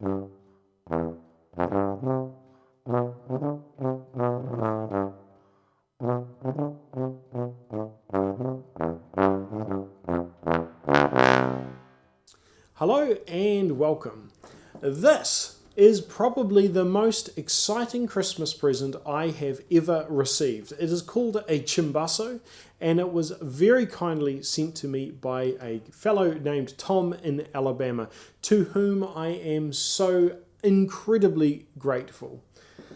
Hello and welcome. This is probably the most exciting Christmas present I have ever received. It is called a Cimbasso, and it was very kindly sent to me by a fellow named Tom in Alabama, to whom I am so incredibly grateful.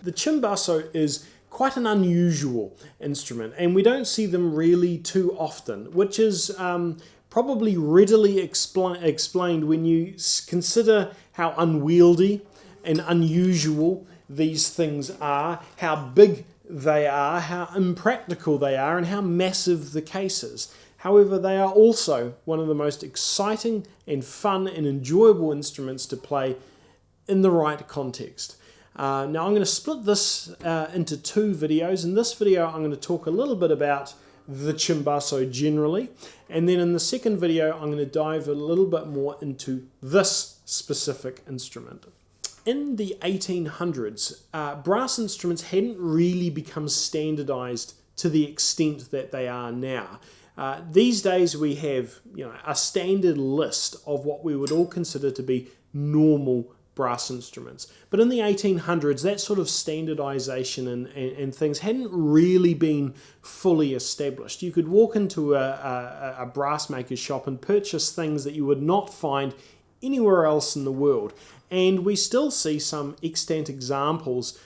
The Cimbasso is quite an unusual instrument, and we don't see them really too often, which is probably readily explained when you consider how unwieldy and unusual these things are, how big they are, how impractical they are, and how massive the case is. However, they are also one of the most exciting and fun and enjoyable instruments to play in the right context. Now I'm going to split this into two videos. In this video I'm going to talk a little bit about the Cimbasso generally, and then in the second video I'm going to dive a little bit more into this specific instrument. In the 1800s, brass instruments hadn't really become standardized to the extent that they are now. These days we have a standard list of what we would all consider to be normal brass instruments. But in the 1800s, that sort of standardization and things hadn't really been fully established. You could walk into a brass maker's shop and purchase things that you would not find anywhere else in the world. And we still see some extant examples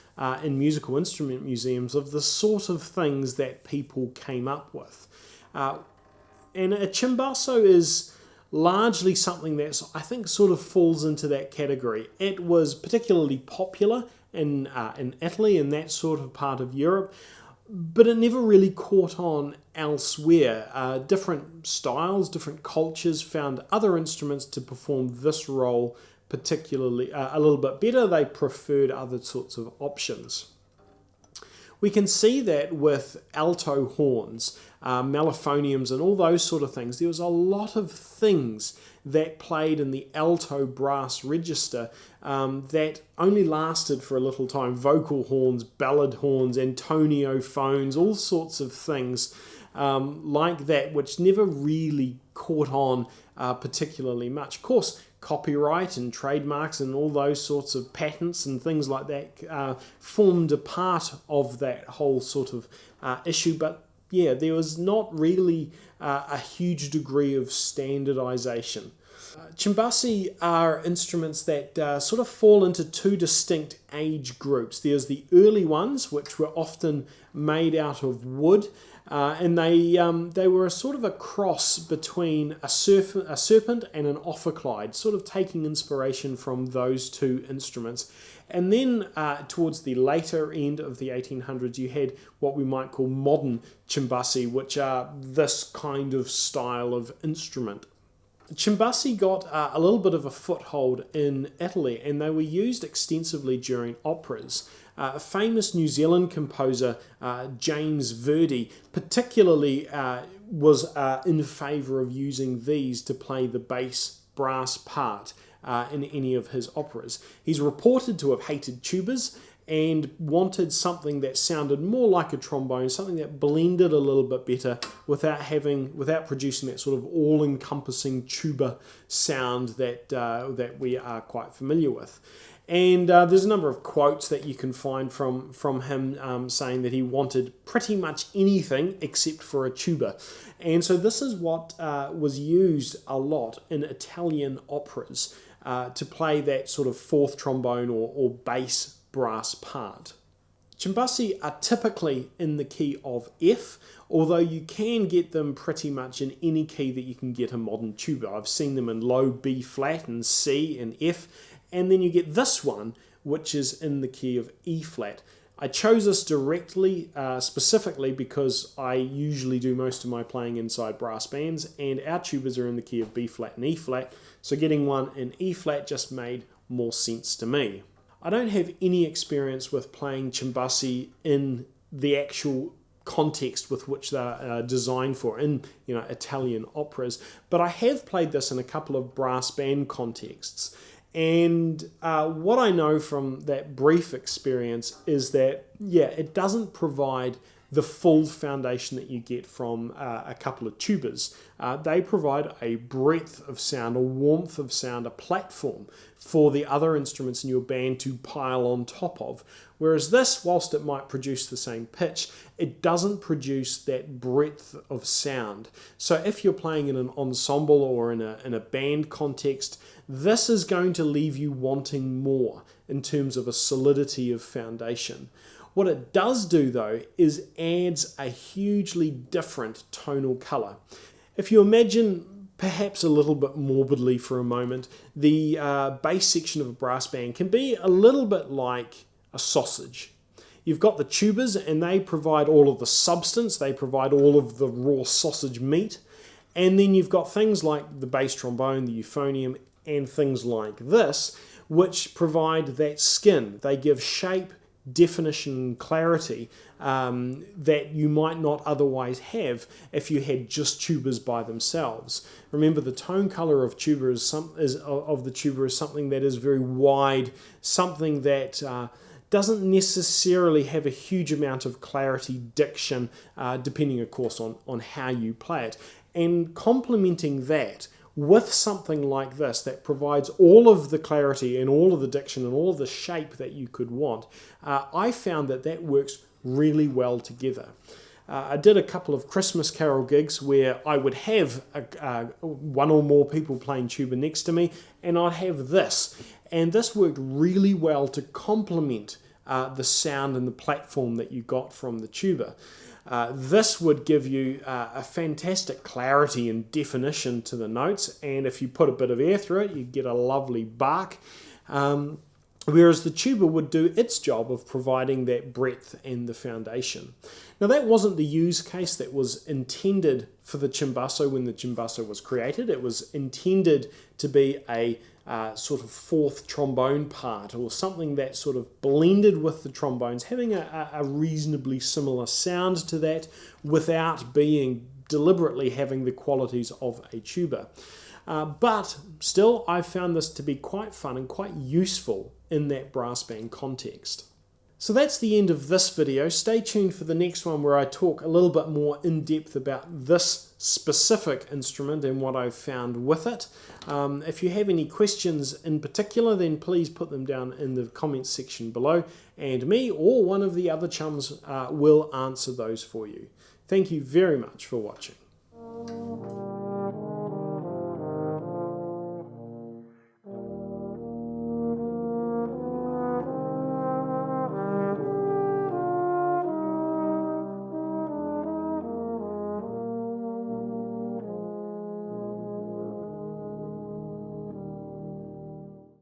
in musical instrument museums of the sort of things that people came up with. And a Cimbasso is largely something that I think sort of falls into that category. It was particularly popular in Italy and that sort of part of Europe, but it never really caught on elsewhere. Different styles, different cultures found other instruments to perform this role particularly a little bit better. They preferred other sorts of options. We can see that with alto horns, mellophoniums and all those sort of things. There was a lot of things that played in the alto brass register that only lasted for a little time. Vocal horns, ballad horns, Antonio phones, all sorts of things like that, which never really caught on particularly much. Of course, copyright and trademarks and all those sorts of patents and things like that formed a part of that whole sort of issue, but yeah, there was not really a huge degree of standardization. Cimbassi are instruments that sort of fall into two distinct age groups. There's the early ones, which were often made out of wood, and they were a sort of a cross between a serpent and an ophicleide, sort of taking inspiration from those two instruments. And then towards the later end of the 1800s, you had what we might call modern cimbassi, which are this kind of style of instrument. Cimbassi got a little bit of a foothold in Italy, and they were used extensively during operas. A famous New Zealand composer, James Verdi, particularly was in favour of using these to play the bass brass part in any of his operas. He's reported to have hated tubas and wanted something that sounded more like a trombone, something that blended a little bit better without producing that sort of all-encompassing tuba sound that we are quite familiar with. And there's a number of quotes that you can find from him saying that he wanted pretty much anything except for a tuba. And so this is what was used a lot in Italian operas to play that sort of fourth trombone or bass brass part. Cimbassi are typically in the key of F, although you can get them pretty much in any key that you can get a modern tuba. I've seen them in low B flat and C and F, and then you get this one, which is in the key of E flat. I chose this directly, specifically because I usually do most of my playing inside brass bands, and our tubas are in the key of B flat and E flat, so getting one in E flat just made more sense to me. I don't have any experience with playing cimbassi in the actual context with which they're designed for, in Italian operas, but I have played this in a couple of brass band contexts, And what I know from that brief experience is that, yeah, it doesn't provide the full foundation that you get from a couple of tubas. They provide a breadth of sound, a warmth of sound, a platform for the other instruments in your band to pile on top of. Whereas this, whilst it might produce the same pitch, it doesn't produce that breadth of sound. So if you're playing in an ensemble or in a band context, this is going to leave you wanting more in terms of a solidity of foundation. What it does do, though, is adds a hugely different tonal colour. If you imagine, perhaps a little bit morbidly for a moment, the bass section of a brass band can be a little bit like a sausage. You've got the tubas, and they provide all of the substance, they provide all of the raw sausage meat, and then you've got things like the bass trombone, the euphonium, and things like this, which provide that skin. They give shape, definition, clarity that you might not otherwise have if you had just tubas by themselves. Remember, the tone color of tuba of the tuba is something that is very wide, something that doesn't necessarily have a huge amount of clarity, diction, depending, of course, on how you play it. And complementing that with something like this that provides all of the clarity and all of the diction and all of the shape that you could want, I found that works really well together. I did a couple of Christmas carol gigs where I would have one or more people playing tuba next to me, and I'd have this. And this worked really well to complement the sound and the platform that you got from the tuba. This would give you a fantastic clarity and definition to the notes, and if you put a bit of air through it, you get a lovely bark. Whereas the tuba would do its job of providing that breadth and the foundation. Now, that wasn't the use case that was intended for the Cimbasso when the Cimbasso was created. It was intended to be a sort of fourth trombone part, or something that sort of blended with the trombones, having a reasonably similar sound to that without being deliberately having the qualities of a tuba. But still, I found this to be quite fun and quite useful in that brass band context. So that's the end of this video. Stay tuned for the next one where I talk a little bit more in depth about this specific instrument and what I've found with it. If you have any questions in particular, then please put them down in the comments section below, and me or one of the other chums will answer those for you. Thank you very much for watching.